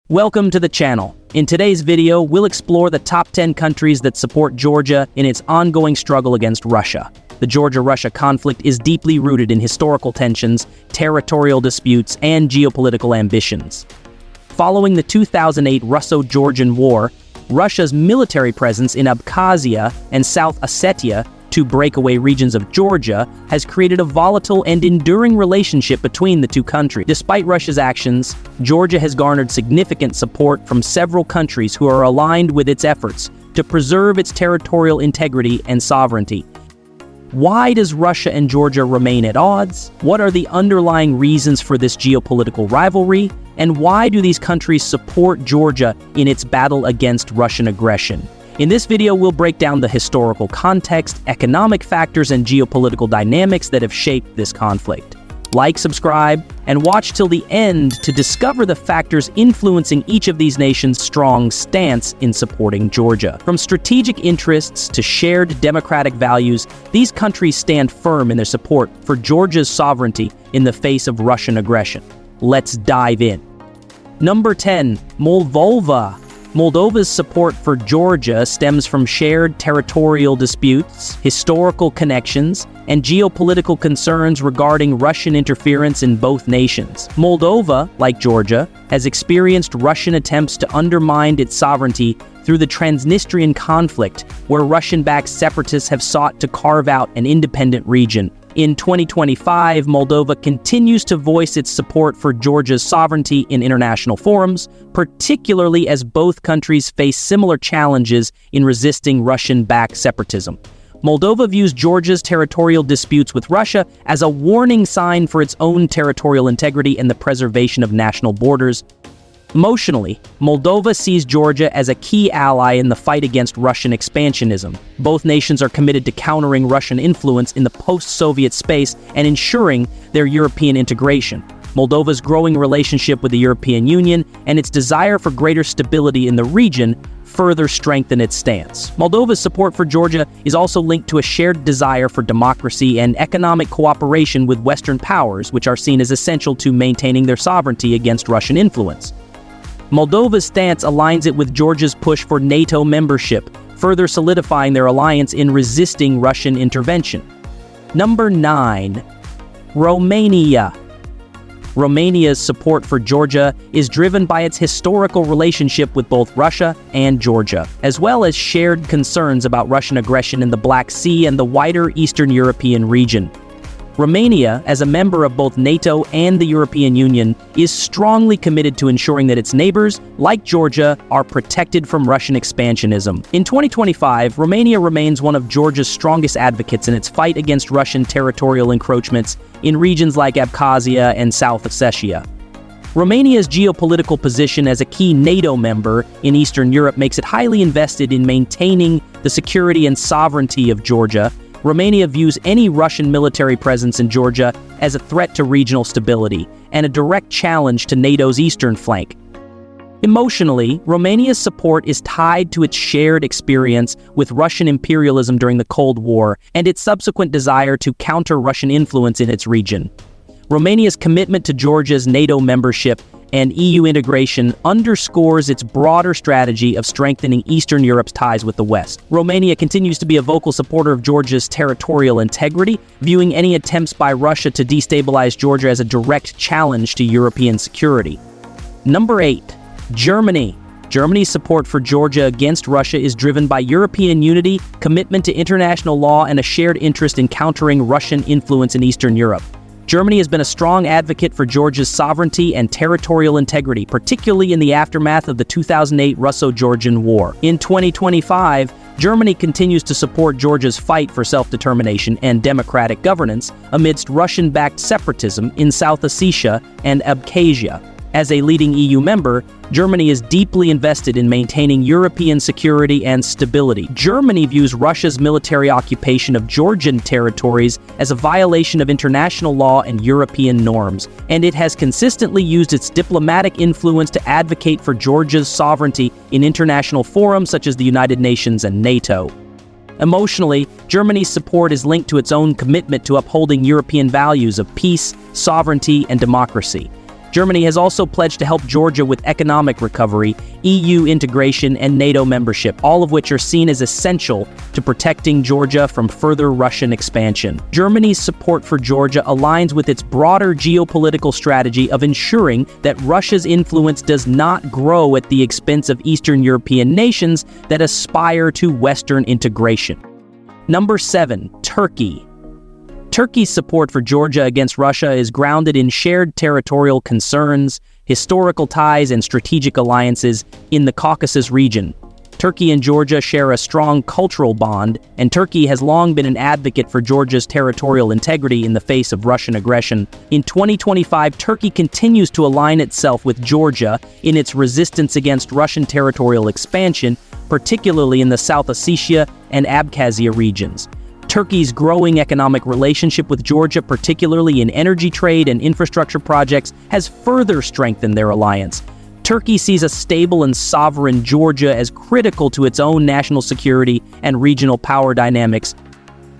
Welcome to the channel. In today's video, we'll explore the top 10 countries that support Georgia in its ongoing struggle against Russia. The Georgia-Russia conflict is deeply rooted in historical tensions, territorial disputes, and geopolitical ambitions. Following the 2008 Russo Georgian War, Russia's military presence in Abkhazia and South Ossetia, two breakaway regions of Georgia, has created a volatile and enduring relationship between the two countries. Despite Russia's actions, Georgia has garnered significant support from several countries who are aligned with its efforts to preserve its territorial integrity and sovereignty. Why does Russia and Georgia remain at odds? What are the underlying reasons for this geopolitical rivalry? And why do these countries support Georgia in its battle against Russian aggression? In this video, we'll break down the historical context, economic factors, and geopolitical dynamics that have shaped this conflict. Like, subscribe, and watch till the end to discover the factors influencing each of these nations' strong stance in supporting Georgia. From strategic interests to shared democratic values, these countries stand firm in their support for Georgia's sovereignty in the face of Russian aggression. Let's dive in. Number 10. Moldova. Moldova's support for Georgia stems from shared territorial disputes, historical connections, and geopolitical concerns regarding Russian interference in both nations. Moldova, like Georgia, has experienced Russian attempts to undermine its sovereignty through the Transnistrian conflict, where Russian-backed separatists have sought to carve out an independent region. In 2025, Moldova continues to voice its support for Georgia's sovereignty in international forums, particularly as both countries face similar challenges in resisting Russian-backed separatism. Moldova views Georgia's territorial disputes with Russia as a warning sign for its own territorial integrity and the preservation of national borders. Emotionally, Moldova sees Georgia as a key ally in the fight against Russian expansionism. Both nations are committed to countering Russian influence in the post-Soviet space and ensuring their European integration. Moldova's growing relationship with the European Union and its desire for greater stability in the region further strengthen its stance. Moldova's support for Georgia is also linked to a shared desire for democracy and economic cooperation with Western powers, which are seen as essential to maintaining their sovereignty against Russian influence. Moldova's stance aligns it with Georgia's push for NATO membership, further solidifying their alliance in resisting Russian intervention. Number 9. Romania. Romania's support for Georgia is driven by its historical relationship with both Russia and Georgia, as well as shared concerns about Russian aggression in the Black Sea and the wider Eastern European region. Romania, as a member of both NATO and the European Union, is strongly committed to ensuring that its neighbors, like Georgia, are protected from Russian expansionism. In 2025, Romania remains one of Georgia's strongest advocates in its fight against Russian territorial encroachments in regions like Abkhazia and South Ossetia. Romania's geopolitical position as a key NATO member in Eastern Europe makes it highly invested in maintaining the security and sovereignty of Georgia. Romania views any Russian military presence in Georgia as a threat to regional stability and a direct challenge to NATO's eastern flank. Emotionally, Romania's support is tied to its shared experience with Russian imperialism during the Cold War and its subsequent desire to counter Russian influence in its region. Romania's commitment to Georgia's NATO membership and EU integration underscores its broader strategy of strengthening Eastern Europe's ties with the West. Romania continues to be a vocal supporter of Georgia's territorial integrity, viewing any attempts by Russia to destabilize Georgia as a direct challenge to European security. Number 8. Germany. Germany's support for Georgia against Russia is driven by European unity, commitment to international law, and a shared interest in countering Russian influence in Eastern Europe. Germany has been a strong advocate for Georgia's sovereignty and territorial integrity, particularly in the aftermath of the 2008 Russo Georgian War. In 2025, Germany continues to support Georgia's fight for self-determination and democratic governance amidst Russian-backed separatism in South Ossetia and Abkhazia. As a leading EU member, Germany is deeply invested in maintaining European security and stability. Germany views Russia's military occupation of Georgian territories as a violation of international law and European norms, and it has consistently used its diplomatic influence to advocate for Georgia's sovereignty in international forums such as the United Nations and NATO. Emotionally, Germany's support is linked to its own commitment to upholding European values of peace, sovereignty, and democracy. Germany has also pledged to help Georgia with economic recovery, EU integration, and NATO membership, all of which are seen as essential to protecting Georgia from further Russian expansion. Germany's support for Georgia aligns with its broader geopolitical strategy of ensuring that Russia's influence does not grow at the expense of Eastern European nations that aspire to Western integration. Number 7. Turkey. Turkey's support for Georgia against Russia is grounded in shared territorial concerns, historical ties, and strategic alliances in the Caucasus region. Turkey and Georgia share a strong cultural bond, and Turkey has long been an advocate for Georgia's territorial integrity in the face of Russian aggression. In 2025, Turkey continues to align itself with Georgia in its resistance against Russian territorial expansion, particularly in the South Ossetia and Abkhazia regions. Turkey's growing economic relationship with Georgia, particularly in energy trade and infrastructure projects, has further strengthened their alliance. Turkey sees a stable and sovereign Georgia as critical to its own national security and regional power dynamics.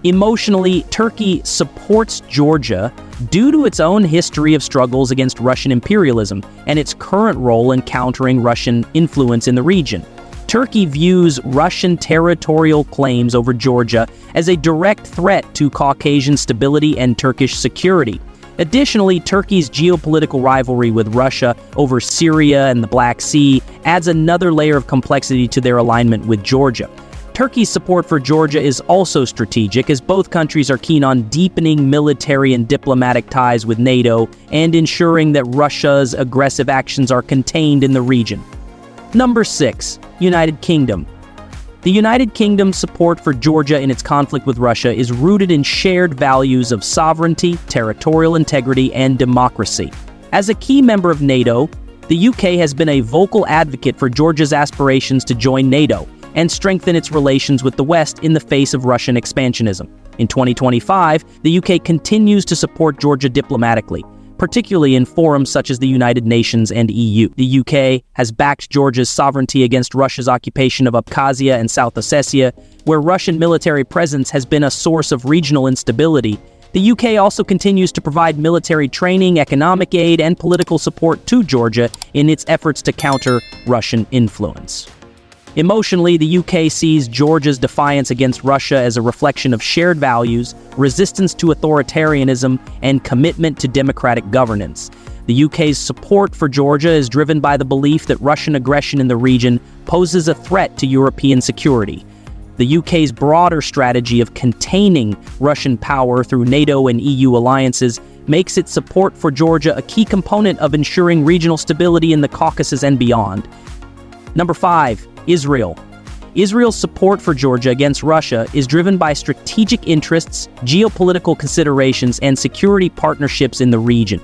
Emotionally, Turkey supports Georgia due to its own history of struggles against Russian imperialism and its current role in countering Russian influence in the region. Turkey views Russian territorial claims over Georgia as a direct threat to Caucasian stability and Turkish security. Additionally, Turkey's geopolitical rivalry with Russia over Syria and the Black Sea adds another layer of complexity to their alignment with Georgia. Turkey's support for Georgia is also strategic, as both countries are keen on deepening military and diplomatic ties with NATO and ensuring that Russia's aggressive actions are contained in the region. Number 6. United Kingdom. The United Kingdom's support for Georgia in its conflict with Russia is rooted in shared values of sovereignty, territorial integrity, and democracy. As a key member of NATO, the UK has been a vocal advocate for Georgia's aspirations to join NATO and strengthen its relations with the West in the face of Russian expansionism. In 2025, the UK continues to support Georgia diplomatically, particularly in forums such as the United Nations and EU. The UK has backed Georgia's sovereignty against Russia's occupation of Abkhazia and South Ossetia, where Russian military presence has been a source of regional instability. The UK also continues to provide military training, economic aid, and political support to Georgia in its efforts to counter Russian influence. Emotionally, the UK sees Georgia's defiance against Russia as a reflection of shared values, resistance to authoritarianism, and commitment to democratic governance. The UK's support for Georgia is driven by the belief that Russian aggression in the region poses a threat to European security. The UK's broader strategy of containing Russian power through NATO and EU alliances makes its support for Georgia a key component of ensuring regional stability in the Caucasus and beyond. Number 5. Israel. Israel's support for Georgia against Russia is driven by strategic interests, geopolitical considerations, and security partnerships in the region.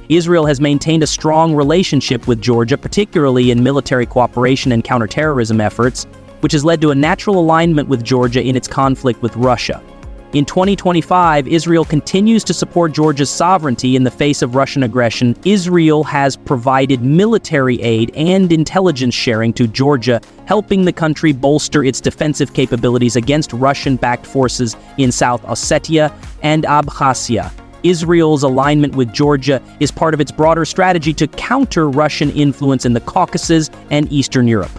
Israel has maintained a strong relationship with Georgia, particularly in military cooperation and counterterrorism efforts, which has led to a natural alignment with Georgia in its conflict with Russia. In 2025, Israel continues to support Georgia's sovereignty in the face of Russian aggression. Israel has provided military aid and intelligence sharing to Georgia, helping the country bolster its defensive capabilities against Russian-backed forces in South Ossetia and Abkhazia. Israel's alignment with Georgia is part of its broader strategy to counter Russian influence in the Caucasus and Eastern Europe.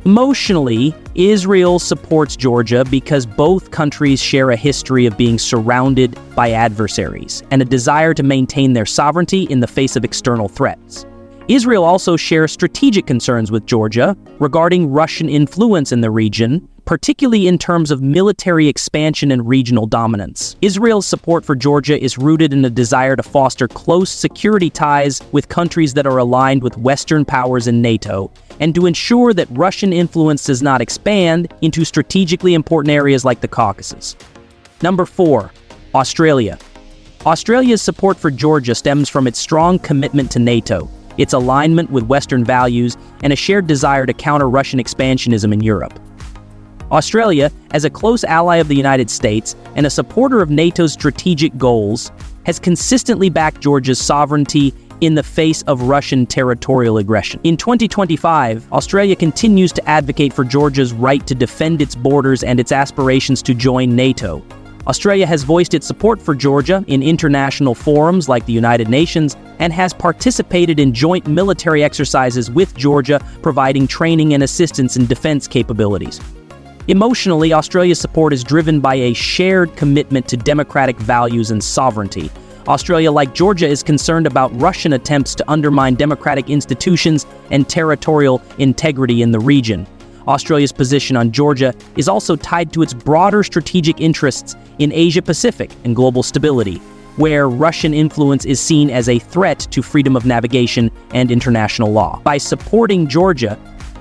Emotionally, Israel supports Georgia because both countries share a history of being surrounded by adversaries and a desire to maintain their sovereignty in the face of external threats. Israel also shares strategic concerns with Georgia regarding Russian influence in the region, particularly in terms of military expansion and regional dominance. Israel's support for Georgia is rooted in a desire to foster close security ties with countries that are aligned with Western powers and NATO, and to ensure that Russian influence does not expand into strategically important areas like the Caucasus. Number 4. Australia. Australia's support for Georgia stems from its strong commitment to NATO, its alignment with Western values, and a shared desire to counter Russian expansionism in Europe. Australia, as a close ally of the United States and a supporter of NATO's strategic goals, has consistently backed Georgia's sovereignty in the face of Russian territorial aggression. In 2025, Australia continues to advocate for Georgia's right to defend its borders and its aspirations to join NATO. Australia has voiced its support for Georgia in international forums like the United Nations and has participated in joint military exercises with Georgia, providing training and assistance in defense capabilities. Emotionally, Australia's support is driven by a shared commitment to democratic values and sovereignty. Australia, like Georgia, is concerned about Russian attempts to undermine democratic institutions and territorial integrity in the region. Australia's position on Georgia is also tied to its broader strategic interests in Asia-Pacific and global stability, where Russian influence is seen as a threat to freedom of navigation and international law. By supporting Georgia,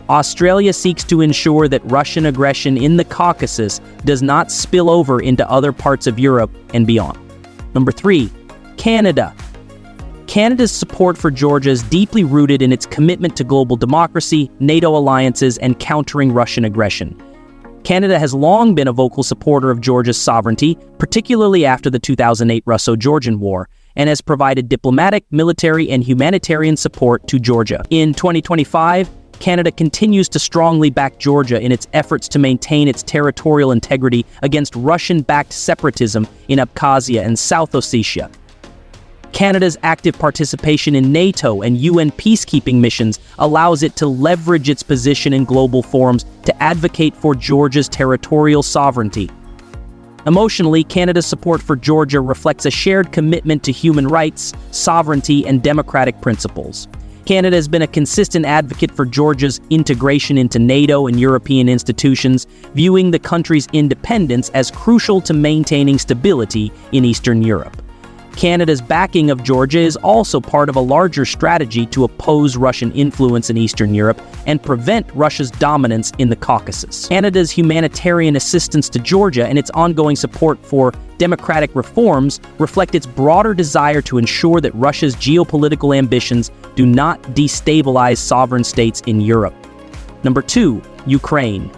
Australia seeks to ensure that Russian aggression in the Caucasus does not spill over into other parts of Europe and beyond. Number 3, Canada. Canada's support for Georgia is deeply rooted in its commitment to global democracy, NATO alliances, and countering Russian aggression. Canada has long been a vocal supporter of Georgia's sovereignty, particularly after the 2008 Russo Georgian War, and has provided diplomatic, military, and humanitarian support to Georgia. In 2025, Canada continues to strongly back Georgia in its efforts to maintain its territorial integrity against Russian-backed separatism in Abkhazia and South Ossetia. Canada's active participation in NATO and UN peacekeeping missions allows it to leverage its position in global forums to advocate for Georgia's territorial sovereignty. Emotionally, Canada's support for Georgia reflects a shared commitment to human rights, sovereignty, and democratic principles. Canada has been a consistent advocate for Georgia's integration into NATO and European institutions, viewing the country's independence as crucial to maintaining stability in Eastern Europe. Canada's backing of Georgia is also part of a larger strategy to oppose Russian influence in Eastern Europe and prevent Russia's dominance in the Caucasus. Canada's humanitarian assistance to Georgia and its ongoing support for democratic reforms reflect its broader desire to ensure that Russia's geopolitical ambitions do not destabilize sovereign states in Europe. Number 2, Ukraine.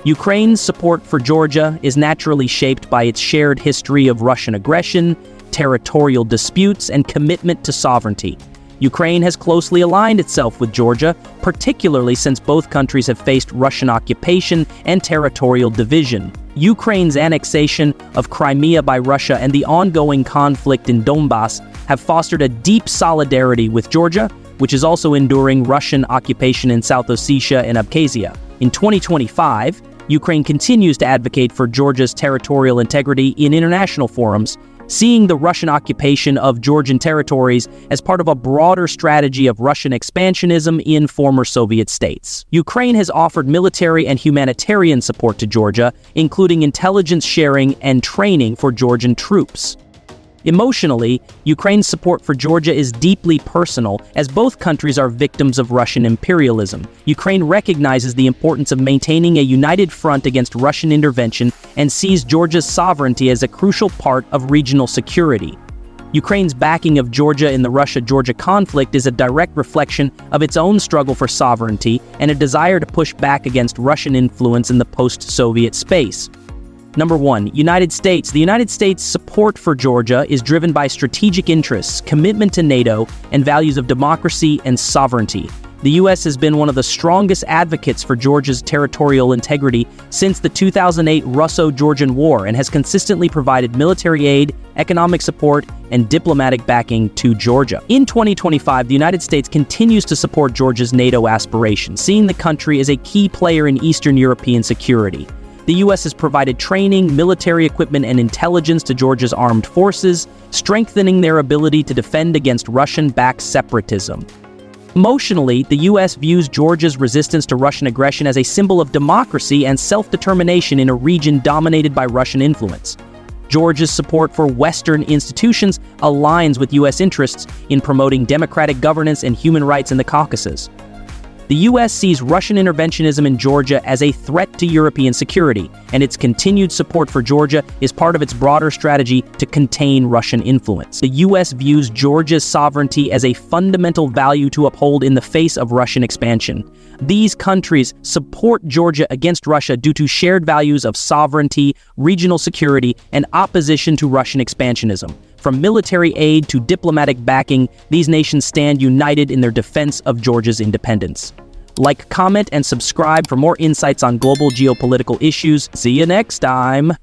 Ukraine's support for Georgia is naturally shaped by its shared history of Russian aggression, territorial disputes, and commitment to sovereignty. Ukraine has closely aligned itself with Georgia, particularly since both countries have faced Russian occupation and territorial division. Ukraine's annexation of Crimea by Russia and the ongoing conflict in Donbass have fostered a deep solidarity with Georgia, which is also enduring Russian occupation in South Ossetia and Abkhazia. In 2025, Ukraine continues to advocate for Georgia's territorial integrity in international forums, seeing the Russian occupation of Georgian territories as part of a broader strategy of Russian expansionism in former Soviet states. Ukraine has offered military and humanitarian support to Georgia, including intelligence sharing and training for Georgian troops. Emotionally, Ukraine's support for Georgia is deeply personal, as both countries are victims of Russian imperialism. Ukraine recognizes the importance of maintaining a united front against Russian intervention and sees Georgia's sovereignty as a crucial part of regional security. Ukraine's backing of Georgia in the Russia-Georgia conflict is a direct reflection of its own struggle for sovereignty and a desire to push back against Russian influence in the post-Soviet space. Number 1, United States. The United States' support for Georgia is driven by strategic interests, commitment to NATO, and values of democracy and sovereignty. The U.S. has been one of the strongest advocates for Georgia's territorial integrity since the 2008 Russo Georgian War and has consistently provided military aid, economic support, and diplomatic backing to Georgia. In 2025, the United States continues to support Georgia's NATO aspirations, seeing the country as a key player in Eastern European security. The U.S. has provided training, military equipment, and intelligence to Georgia's armed forces, strengthening their ability to defend against Russian-backed separatism. Emotionally, the U.S. views Georgia's resistance to Russian aggression as a symbol of democracy and self-determination in a region dominated by Russian influence. Georgia's support for Western institutions aligns with U.S. interests in promoting democratic governance and human rights in the Caucasus. The U.S. sees Russian interventionism in Georgia as a threat to European security, and its continued support for Georgia is part of its broader strategy to contain Russian influence. The U.S. views Georgia's sovereignty as a fundamental value to uphold in the face of Russian expansion. These countries support Georgia against Russia due to shared values of sovereignty, regional security, and opposition to Russian expansionism. From military aid to diplomatic backing, these nations stand united in their defense of Georgia's independence. Like, comment, and subscribe for more insights on global geopolitical issues. See you next time!